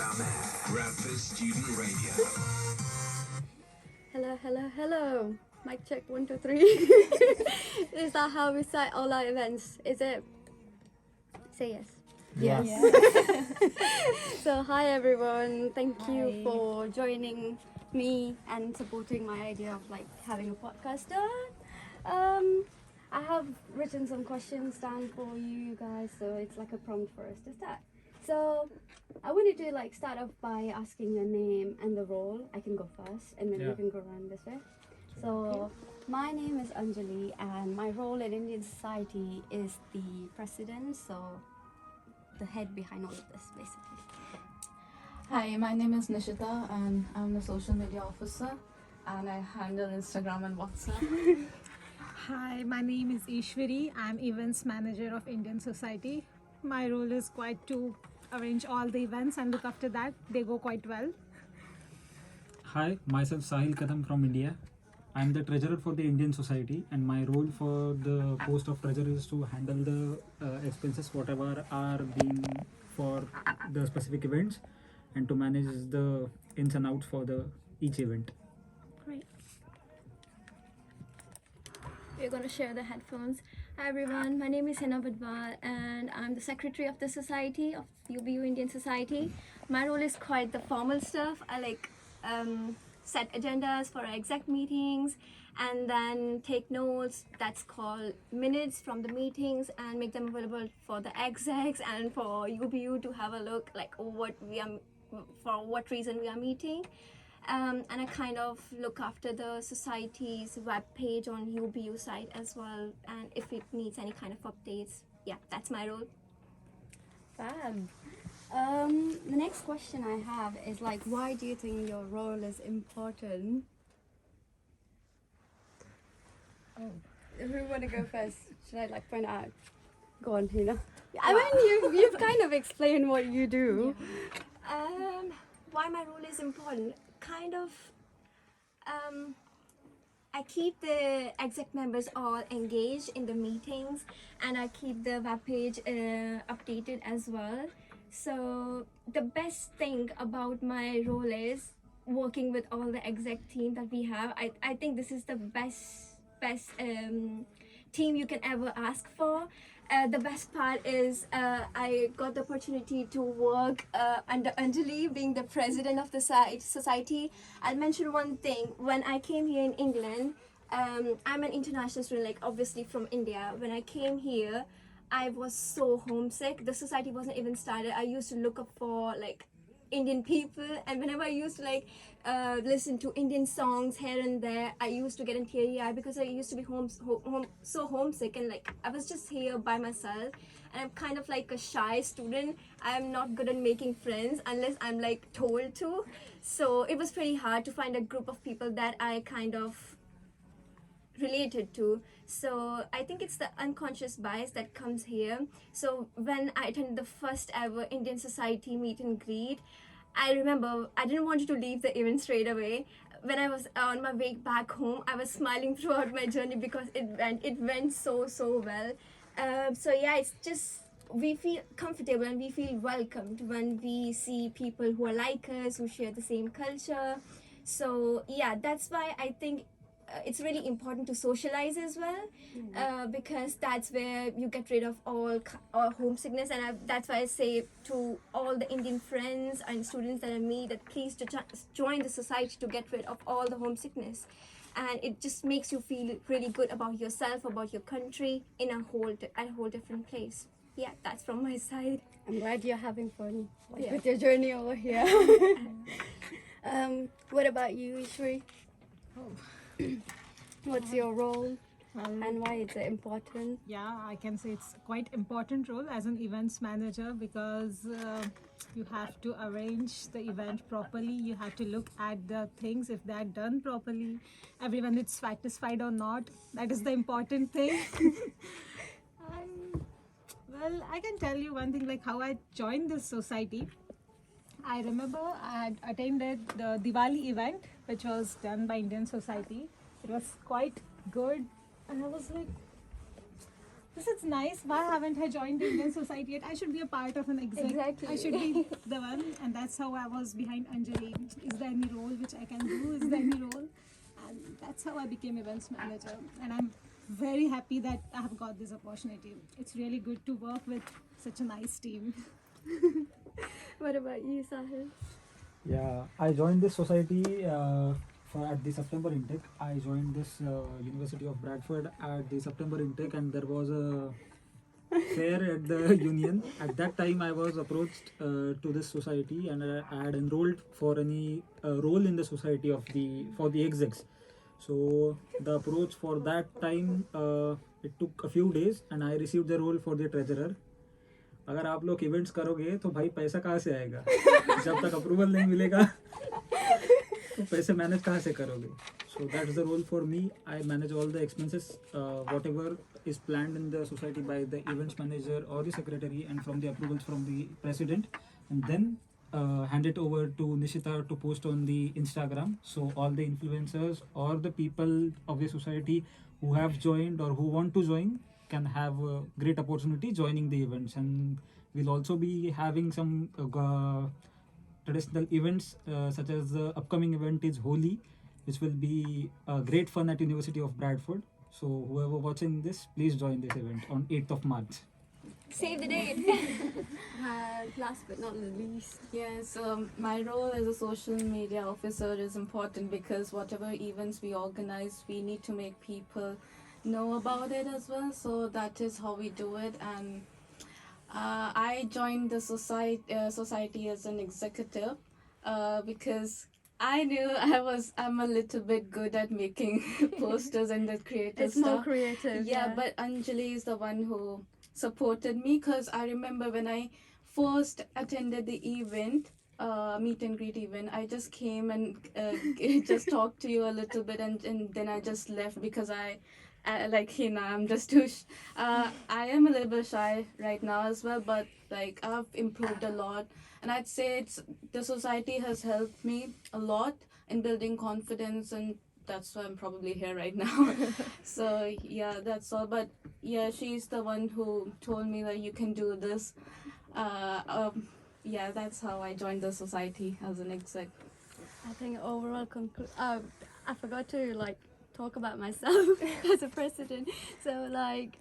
Bradford Student Radio. Hello. Mic check 1, 2, 3. Is that how we start all our events? Is it? Say yes. Yes. So hi everyone. Thank you for joining me and supporting my idea of like having a podcast done. I have written some questions down for you guys, so it's like a prompt for us to start. So I wanted to like start off by asking your name and the role. I can go first, and then we can go around this way. So my name is Anjali, and my role in Indian society is the president. So the head behind all of this, basically. Hi, my name is Nishita and I'm the social media officer and I handle Instagram and WhatsApp. Hi, my name is Ishwari. I'm events manager of Indian Society. My role is quite to arrange all the events and look after that. They go quite well. Hi, myself Sahil Kadam from India. I'm the treasurer for the Indian Society, and my role for the post of treasurer is to handle the expenses whatever are being for the specific events and to manage the ins and outs for the each event. Great. We're going to share the headphones. Hi everyone, my name is Hina Badwal and I'm the secretary of the society, of UBU Indian Society. My role is quite the formal stuff. I like set agendas for our exec meetings and then take notes. That's called minutes from the meetings and make them available for the execs and for UBU to have a look like for what reason we are meeting. And I kind of look after the society's web page on UBU site as well, and if it needs any kind of updates. Yeah, that's my role. Fab. The next question I have is like, why do you think your role is important? Oh, who want to go first? Should I like point out? Go on, Hina. I mean, you've kind of explained what you do. Why my role is important? Kind of, I keep the exec members all engaged in the meetings, and I keep the web page updated as well. So the best thing about my role is working with all the exec team that we have. I think this is the best team you can ever ask for. The best part is I got the opportunity to work under Anjali being the president of the society. I'll mention one thing. When I came here in England, I'm an international student, like obviously from India. When I came here, I was so homesick. The society wasn't even started. I used to look up for like Indian people, and whenever I used to like listen to Indian songs here and there, I used to get in teary-eyed because I used to be so homesick, and like I was just here by myself, and I'm kind of like a shy student. I'm not good at making friends unless I'm like told to, so it was pretty hard to find a group of people that I kind of related to. So I think it's the unconscious bias that comes here. So when I attended the first ever Indian Society meet and greet, I remember I didn't want to leave the event straight away. When I was on my way back home, I was smiling throughout my journey because it went so well. So yeah, it's just we feel comfortable and we feel welcomed when we see people who are like us, who share the same culture. So yeah, that's why I think it's really important to socialize as well, because that's where you get rid of all homesickness, and that's why I say to all the Indian friends and students that I meet that please to join the society to get rid of all the homesickness, and it just makes you feel really good about yourself, about your country in a whole different place. Yeah, that's from my side. I'm glad you're having fun with your journey over here. What about you, Ishri? What's your role and why is it important? Yeah, I can say it's quite important role as an events manager because you have to arrange the event properly. You have to look at the things if they're done properly. Everyone is satisfied or not. That is the important thing. Well, I can tell you one thing, like how I joined this society. I remember I had attended the Diwali event which was done by Indian Society. It was quite good and I was like, this is nice. Why haven't I joined the Indian society yet? I should be a part of an exec. Exactly. I should be the one, and that's how I was behind Anjali. Is there any role which I can do? Is there any role? And that's how I became events manager. And I'm very happy that I have got this opportunity. It's really good to work with such a nice team. What about you, Sahil? Yeah, I joined this society at the September intake. I joined this University of Bradford at the September intake, and there was a fair at the union. At that time, I was approached to this society, and I had enrolled for any role in the society of the for the execs. So the approach for that time, it took a few days, and I received the role for the treasurer. अगर आप लोग events करोगे तो भाई पैसा कहाँ से आएगा जब तक अप्रूवल नहीं मिलेगा तो पैसे मैनेज कहाँ से करोगे so that's the role for me. I manage all the expenses whatever is planned in the society by the events manager or the secretary and from the approvals from the president, and then hand it over to Nishita to post on the Instagram, so all the influencers or the people of the society who have joined or who want to join can have a great opportunity joining the events. And we'll also be having some traditional events such as the upcoming event is Holi, which will be great fun at University of Bradford. So whoever watching this, please join this event on 8th of March. Save the date. Last but not least. Yes, my role as a social media officer is important because whatever events we organize, we need to make people know about it as well. So that is how we do it. And I joined the society as an executive because I knew I'm a little bit good at making posters and the creative It's stuff. more creative. Yeah, but Anjali is the one who supported me because I remember when I first attended the event, meet and greet event, I just came and just talked to you a little bit, and then I just left because I like Hina, I'm just too I am a little bit shy right now as well, but like I've improved a lot, and I'd say the society has helped me a lot in building confidence, and that's why I'm probably here right now. So yeah, that's all. But yeah, she's the one who told me that you can do this. Yeah, that's how I joined the society as an exec. I think overall I forgot to talk about myself as a president. So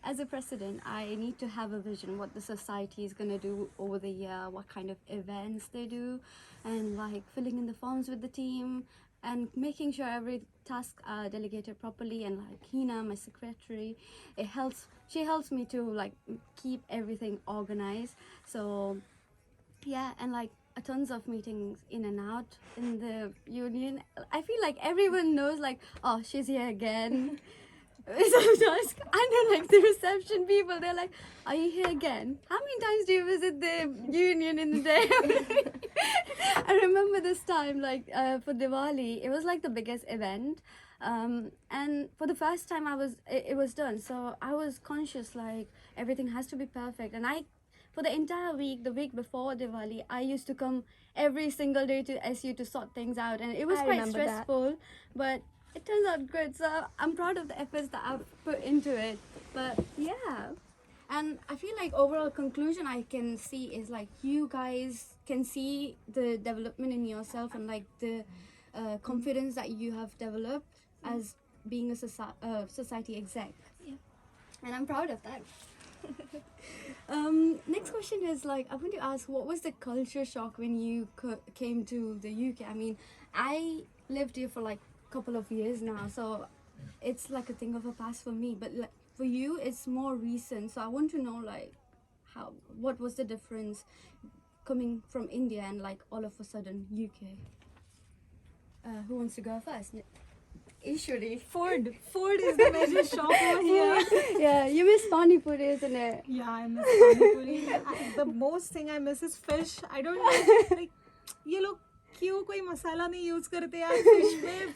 as a president, I need to have a vision what the society is going to do over the year, what kind of events they do, and filling in the forms with the team and making sure every task are delegated properly. And Hina, my secretary, she helps me to keep everything organized. So yeah, and tons of meetings in and out in the union. I feel like everyone knows oh, she's here again. Sometimes I know the reception people, they're like, are you here again? How many times do you visit the union in the day? I remember this time for Diwali, it was the biggest event, and for the first time it was done, so I was conscious everything has to be perfect. And for the entire week, the week before Diwali, I used to come every single day to SU to sort things out, and it was quite stressful, but it turns out good. So I'm proud of the efforts that I've put into it. But yeah, and I feel overall conclusion I can see is you guys can see the development in yourself and the confidence that you have developed as being a society exec. Yeah. And I'm proud of that. Next question is I want to ask, what was the culture shock when you came to the UK? I mean, I lived here for couple of years now, so it's a thing of a past for me, but for you it's more recent. So I want to know what was the difference coming from India and all of a sudden UK. Who wants to go first? Usually. Ford is the major shock over here. Yeah, you miss Pani Puri, isn't it? Yeah, I miss Pani Puri. The most thing I miss is fish. I don't know, ये लोग क्यों कोई मसाला नहीं use करते यार fish में?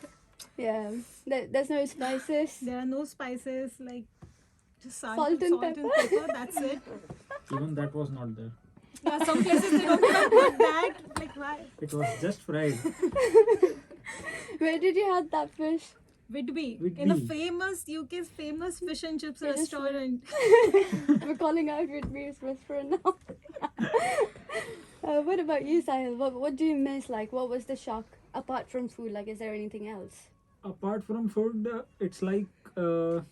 Yeah, there's no spices. There are no spices, just Salt and pepper. That's it. Even that was not there. Yeah, some places they don't even put that. Why? It was just fried. Where did you have that fish? Whitby, Whitby. in a famous UK's famous fish and chips restaurant. We're calling out Whitby's restaurant now. What about you, Sahil? What do you miss? Like, what was the shock apart from food? Like, is there anything else? Apart from food, it's like the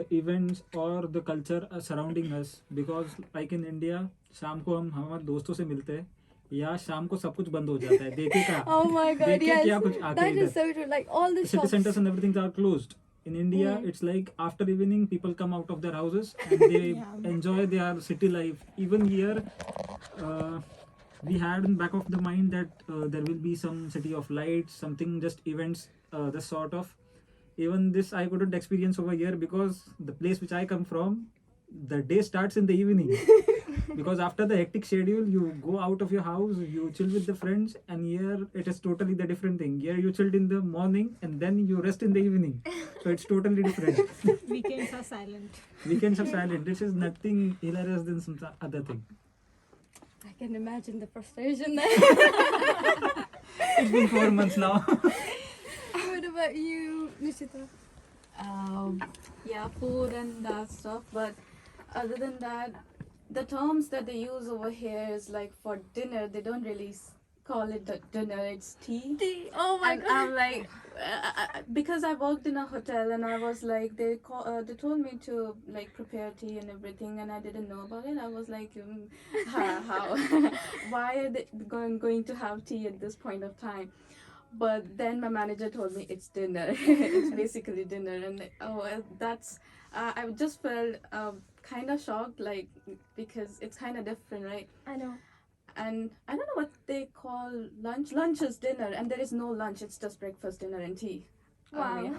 events or the culture surrounding us. Because like in India, शाम को हम हमारे दोस्तों से मिलते हैं या शाम को सब कुछ बंद हो जाता है. देखे क्या? Oh my God! देखे Yes, क्या कुछ आके that is इधर. so true. Like all the City shops. centers and everything are closed. In India, it's like after evening, people come out of their houses and they enjoy their city life. Even here, we had in back of the mind that there will be some city of lights, something just events, this sort of. Even this I couldn't experience over here because the place which I come from, the day starts in the evening. Because after the hectic schedule, you go out of your house, you chill with the friends, and here it is totally the different thing. Here you chilled in the morning and then you rest in the evening. So it's totally different. Weekends are silent. Weekends are silent. This is nothing hilarious than some other thing. I can imagine the frustration there. It's been 4 months now. What about you, Nishita? Yeah, food and that stuff. But other than that, the terms that they use over here is like for dinner. They don't really call it the dinner. It's tea. Tea. Oh my And God. I'm like, because I worked in a hotel and I was like, they told me to like prepare tea and everything, and I didn't know about it. I was like, how? Why are they going to have tea at this point of time? But then my manager told me it's dinner. It's basically dinner, and that's. I just felt kind of shocked, like because it's kind of different, right? I know. And I don't know what they call lunch. Lunch is dinner, and there is no lunch. It's just breakfast, dinner, and tea. Wow. Yeah.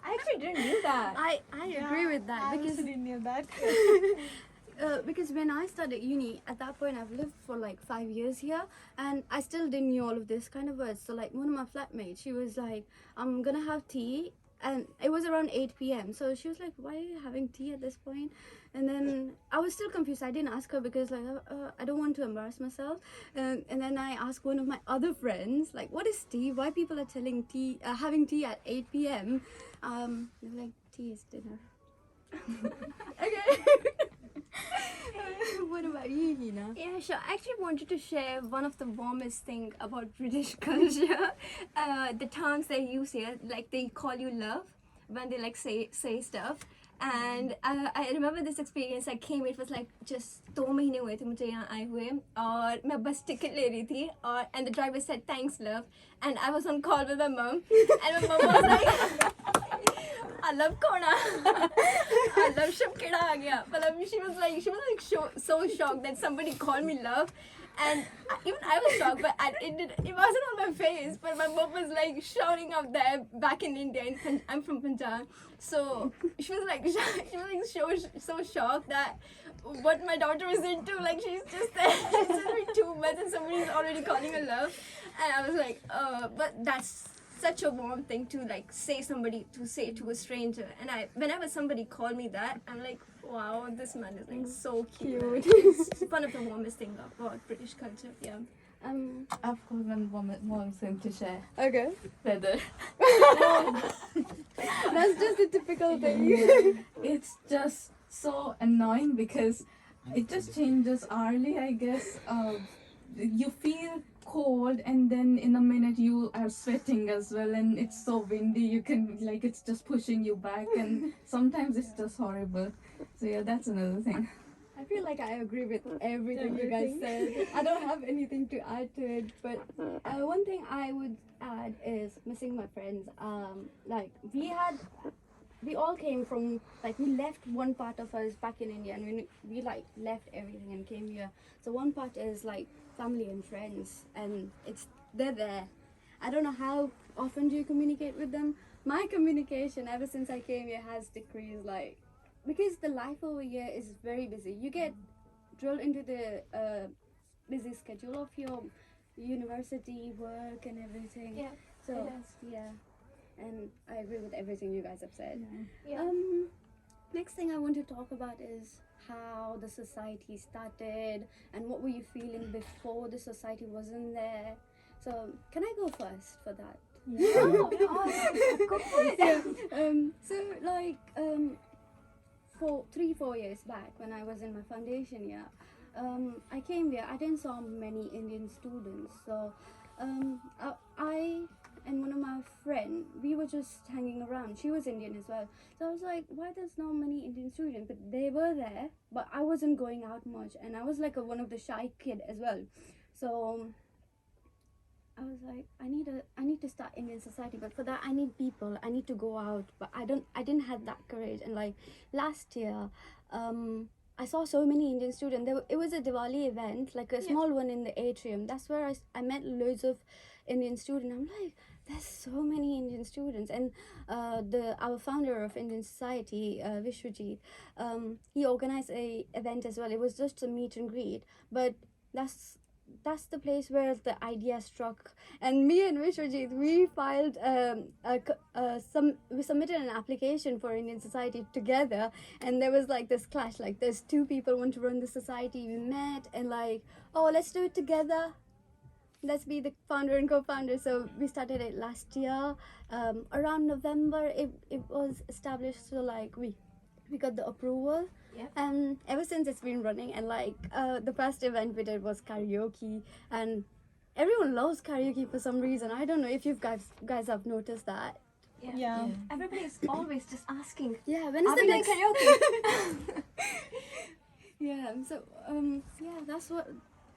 I actually didn't knew that. I agree with that I because also didn't know that. because when I started uni, at that point I've lived for like 5 years here, and I still didn't know all of this kind of words. So like one of my flatmates, she was like, "I'm gonna have tea," and it was around 8 p.m. So she was like, "Why are you having tea at this point?" And then I was still confused. I didn't ask her because like I don't want to embarrass myself. And then I asked one of my other friends, like, "What is tea? Why people are telling tea, having tea at 8 p.m.?" They're like, "Tea is dinner." Okay. What about you, Hina? Yeah, sure. I actually wanted to share one of the warmest thing about British culture. The terms they use here, like they call you love when they like say stuff. And I remember this experience. I came. It was like just 2 महीने हुए थे मुझे यहाँ आए हुए और मैं बस ticket ले रही थी और and the driver said thanks love and I was on call with my mom and my mom was like I love Kona. I love Shubkida aa gaya. But she was like so shocked that somebody called me love. And even I was shocked, but it wasn't on my face. But my mom was like shouting up there back in India. I'm from Punjab, so she was like so shocked that what my daughter was into. Like she's just there. It's only 2 months and somebody's already calling her love. And I was like, but that's such a warm thing to like say to a stranger. And whenever somebody called me that, I'm like, wow, this man is like so cute. It's one of the warmest things about British culture. Yeah. I've got one more thing to share. Okay. Weather. That's just a typical thing. It's just so annoying because it just changes hourly, I guess. You feel cold and then in a minute you are sweating as well, and it's so windy, you can like it's just pushing you back, and sometimes it's just horrible. So yeah, that's another thing. I feel like I agree with everything you guys said. I don't have anything to add to it, but one thing I would add is missing my friends. Like we all came from, like, we left one part of us back in India, and we like left everything and came here. So one part is like family and friends, and they're there. I don't know how often do you communicate with them. My communication ever since I came here has decreased, like, because the life over here is very busy. You get drilled into the busy schedule of your university work and everything. Yeah. So it is. yeah, and I agree with everything you guys have said. Yeah. Next thing I want to talk about is how the society started and what were you feeling before the society wasn't there. So can I go first for that? So like for 3-4 years back when I was in my foundation year, I came here. I didn't saw many Indian students, so I and one of my friend, we were just hanging around. She was Indian as well, so I was like, why there's not many Indian students? But they were there, but I wasn't going out much, and I was like one of the shy kid as well. So I was like, I need to start Indian society, but for that I need people. I need to go out, but I didn't have that courage. And like last year, I saw so many Indian students. It was a Diwali event, like a small one in the atrium. That's where I met loads of Indian students. I'm like, there's so many Indian students. And our founder of Indian Society, Vishwajit, he organized a event as well. It was just a meet and greet, but that's the place where the idea struck. And me and Vishwajit, we filed we submitted an application for Indian Society together, and there was like this clash, like there's two people want to run the society. We met and like, oh, let's do it together, let's be the founder and co-founder. So we started it last year, around November it was established. So like we got the approval. Yep. And ever since it's been running. And like the first event we did was karaoke, and everyone loves karaoke for some reason. I don't know if you guys have noticed that. Yeah. Everybody's always just asking, Yeah, when is are the we doing next karaoke? Yeah, so yeah, that's what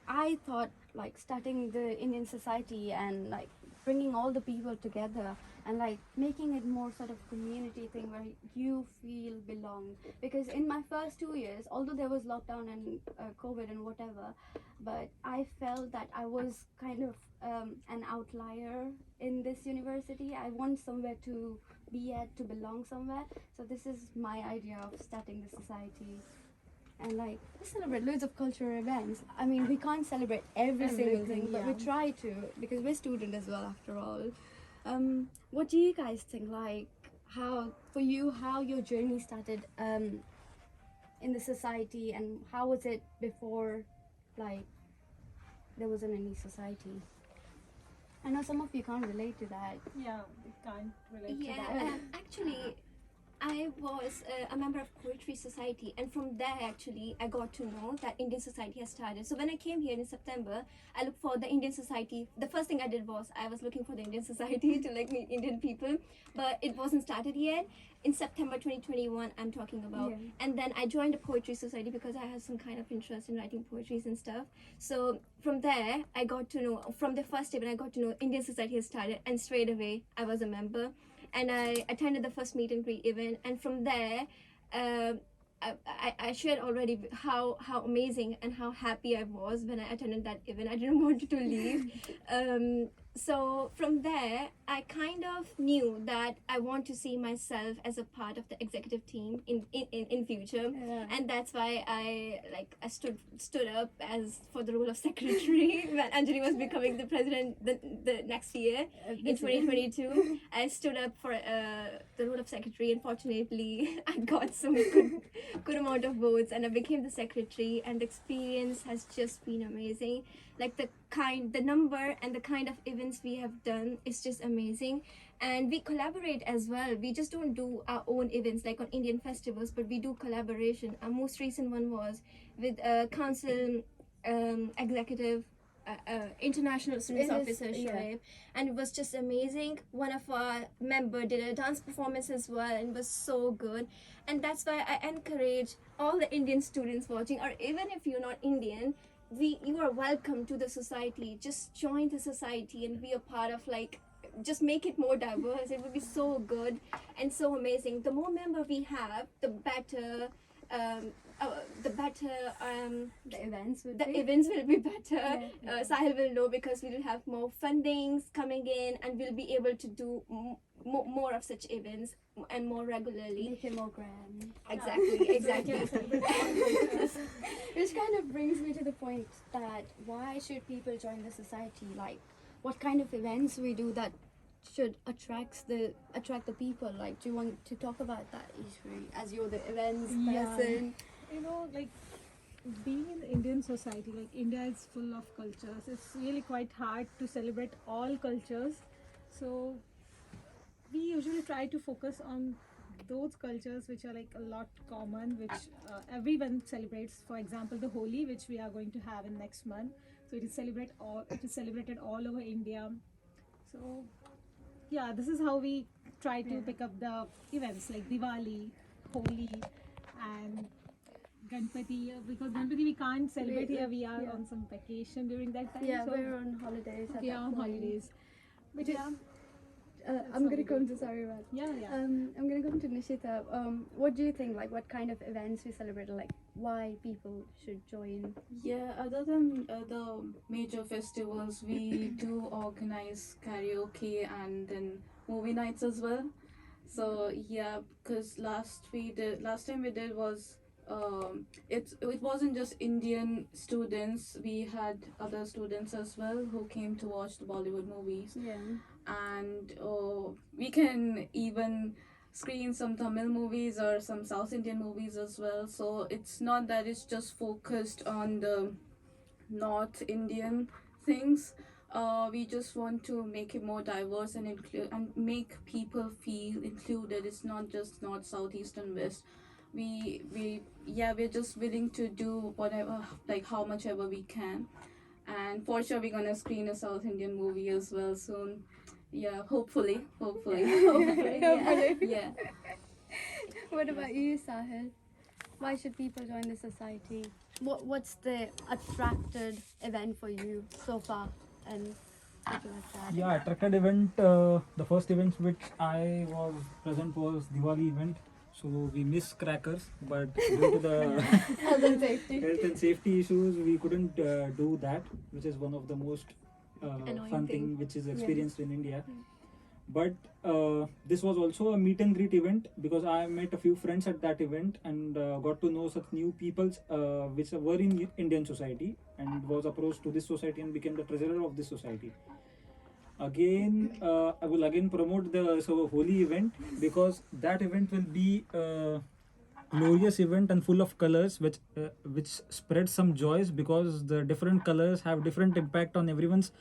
I thought, like starting the Indian Society and like bringing all the people together and like making it more sort of community thing where you feel belong. Because in my first 2 years, although there was lockdown and COVID and whatever, but I felt that I was kind of an outlier in this university. I want somewhere to be at, to belong somewhere. So this is my idea of starting the society. And like we celebrate loads of cultural events. I mean, we can't celebrate every single thing, but we try to, because we're student as well after all. What do you guys think? Like how your journey started in the society, and how was it before like there wasn't any society? I know some of you can't relate to that. Yeah, we can't relate to Yeah, that. actually, I was a member of Poetry Society, and from there actually I got to know that Indian Society has started. So when I came here in September, I looked for the Indian Society. The first thing I did was I was looking for the Indian Society to like meet Indian people, but it wasn't started yet. In September 2021, I'm talking about. Yeah. And then I joined a Poetry Society because I had some kind of interest in writing poetries and stuff. So from there, I got to know, from the first event, I got to know Indian Society has started, and straight away I was a member. And I attended the first meet and greet event, and from there I shared already how amazing and how happy I was when I attended that event. I didn't want to leave. So from there I kind of knew that I want to see myself as a part of the executive team in future. Yeah. And that's why I stood up as for the role of secretary when Anjali was becoming the president the next year in 2022. I stood up for the role of secretary. Unfortunately, I got some good amount of votes, and I became the secretary. And the experience has just been amazing. Like the number and the kind of events we have done is just amazing. And we collaborate as well. We just don't do our own events like on Indian festivals, but we do collaboration. Our most recent one was with council executive international students officer Shoaib, and it was just amazing. One of our member did a dance performance as well, and it was so good. And that's why I encourage all the Indian students watching, or even if you're not Indian, you are welcome to the society. Just join the society and be a part of, like, just make it more diverse. It would be so good and so amazing. The more member we have, the better The events would the be. events will be better. Yeah. Sahil will know, because we will have more fundings coming in, and we'll be able to do more of such events and more regularly. Make it more grand. Exactly. Which kind of brings me to the point that why should people join the society? Like, what kind of events we do that should attract the people? Like, do you want to talk about that, Ishri, as you're the events person? You know, like being in the Indian society, like India is full of cultures. It's really quite hard to celebrate all cultures. So we usually try to focus on those cultures which are like a lot common, which everyone celebrates. For example, the Holi, which we are going to have in next month. So it is celebrated all over India. So yeah, this is how we try to pick up the events like Diwali, Holi, and Ganpati. Because Ganpati we can't celebrate here. We are on some vacation during that time. Yeah, so we're on holidays. At we are that on point. holidays. Which Yeah. is I'm gonna come to sorry about. yeah. I'm gonna come to Nishita. What do you think? Like, what kind of events we celebrate? Like, why people should join? Yeah, other than the major festivals, we do organize karaoke and then movie nights as well. So yeah, because last time we did was it wasn't just Indian students. We had other students as well who came to watch the Bollywood movies, Yeah. and we can even screen some Tamil movies or some South Indian movies as well. So it's not that it's just focused on the North Indian things. We just want to make it more diverse and include and make people feel included. It's not just North, South, East, and West. We're just willing to do whatever, like how much ever we can. And for sure, we're gonna screen a South Indian movie as well soon. Yeah, hopefully. Hopefully. Yeah. What about you, Sahil? Why should people join the society? What's the attracted event for you so far? And would you like to add? Yeah, attracted event. The first event which I was present was Diwali event. So we missed crackers, but due to the Health and safety. health and safety issues, we couldn't do that, which is one of the most Annoying fun thing. thing which is experienced in India. But this was also a meet and greet event because I met a few friends at that event and got to know such new peoples which were in Indian society and was approached to this society and became the treasurer of this society. Again, I will again promote the Holi event because that event will be a glorious event and full of colors which spread some joys because the different colors have different impact on everyone's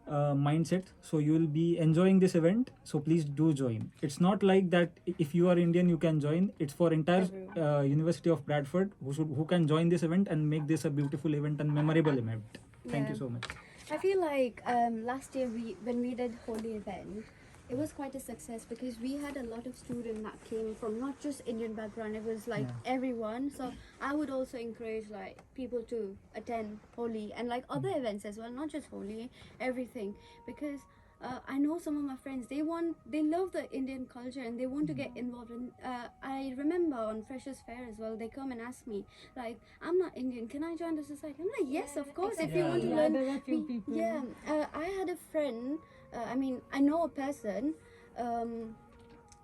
mindset. So you will be enjoying this event, so please do join. It's not like that if you are Indian you can join. It's for entire University of Bradford who can join this event and make this a beautiful event and memorable event. Thank you Yeah. so much. I feel like last year when we did Holi event, it was quite a success because we had a lot of students that came from not just Indian background. It was like everyone. So I would also encourage like people to attend Holi and like other events as well, not just Holi, everything, because I know some of my friends they love the Indian culture and they want to get involved in. I remember on Freshers Fair as well, they come and ask me like, I'm not Indian, can I join the society? I'm like, yes, of course, if you want to learn. There were few people. Yeah, I had a friend. I know a person.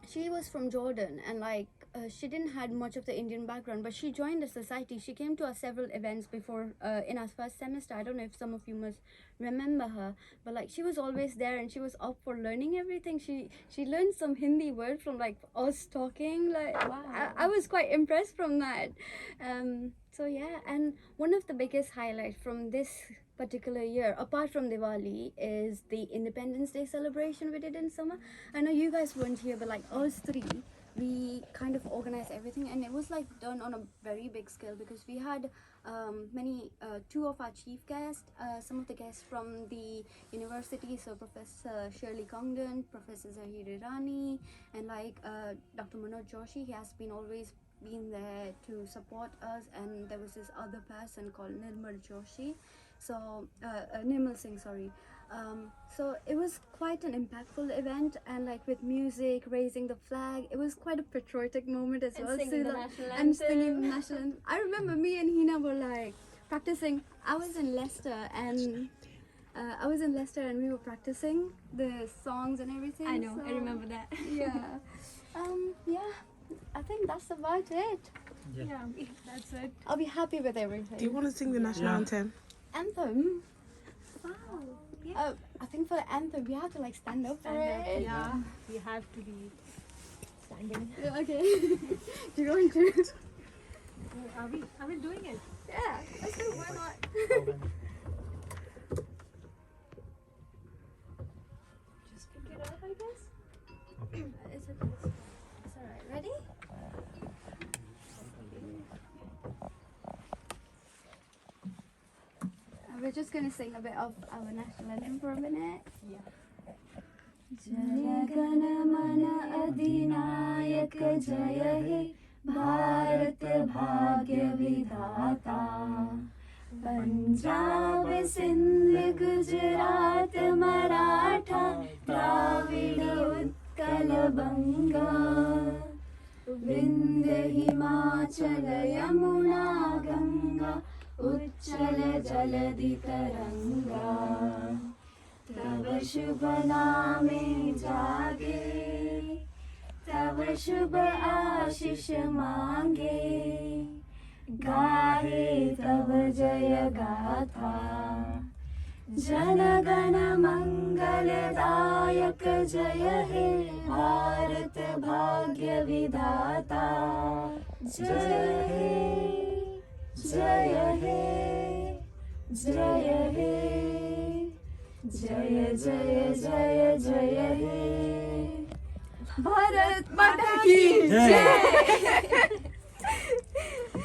She was from Jordan, and like she didn't had much of the Indian background, but she joined the society. She came to our several events before in our first semester. I don't know if some of you must remember her, but like she was always there, and she was up for learning everything. She learned some Hindi word from like us talking. Like I was quite impressed from that. So yeah, and one of the biggest highlights from this particular year, apart from Diwali, is the Independence Day celebration we did in summer. I know you guys weren't here, but like us three, we kind of organized everything, and it was like done on a very big scale because we had two of our chief guests, some of the guests from the university, so Professor Shirley Congdon, Professor Zahir Irani, and like Dr. Manoj Joshi. He has been always been there to support us, and there was this other person called Nirmal Joshi. So Nirmal Singh, sorry. So it was quite an impactful event, and like with music, raising the flag, it was quite a patriotic moment as well. Singing the like, national and anthem. singing the national anthem. I remember me and Hina were like practicing. I was in Leicester and we were practicing the songs and everything. I know, I so, remember that. Yeah. Yeah. I think that's about it. Yeah, that's it. I'll be happy with everything. Do you want to sing the national anthem? Anthem? Wow. I think for the anthem we have to like stand up for it. Yeah, we have to be standing. Okay. Do you want to? Are we doing it? Yeah. Let's do it. Why not? Just pick it up. It's alright. Ready? We're just gonna sing a bit of our national anthem for a minute. जय गण मन अधिनायक जय हे भारत भाग्य विधाता पंजाब सिंध गुजरात मराठा द्राविड उत्कल बंगा विंध्य हिमाचल यमुना गंगा उच्चल जलधि तरंगा तव शुभ नामे जागे तव शुभ आशीष मांगे गाहे तव जय गाथा जन गण मंगलदायक जय हे भारत भाग्य विधाता जय हे जय हे जय हे जय जय जय जय हे भारत माता की जय.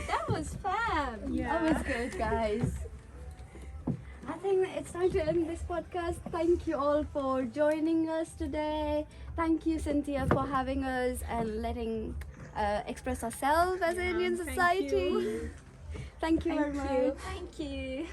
That was fab. Yeah. That was good, guys. I think it's time to end this podcast. Thank you all for joining us today. Thank you, Cynthia, for having us and letting express ourselves as an Indian thank society. you. Thank you very Thank much. you. Thank you.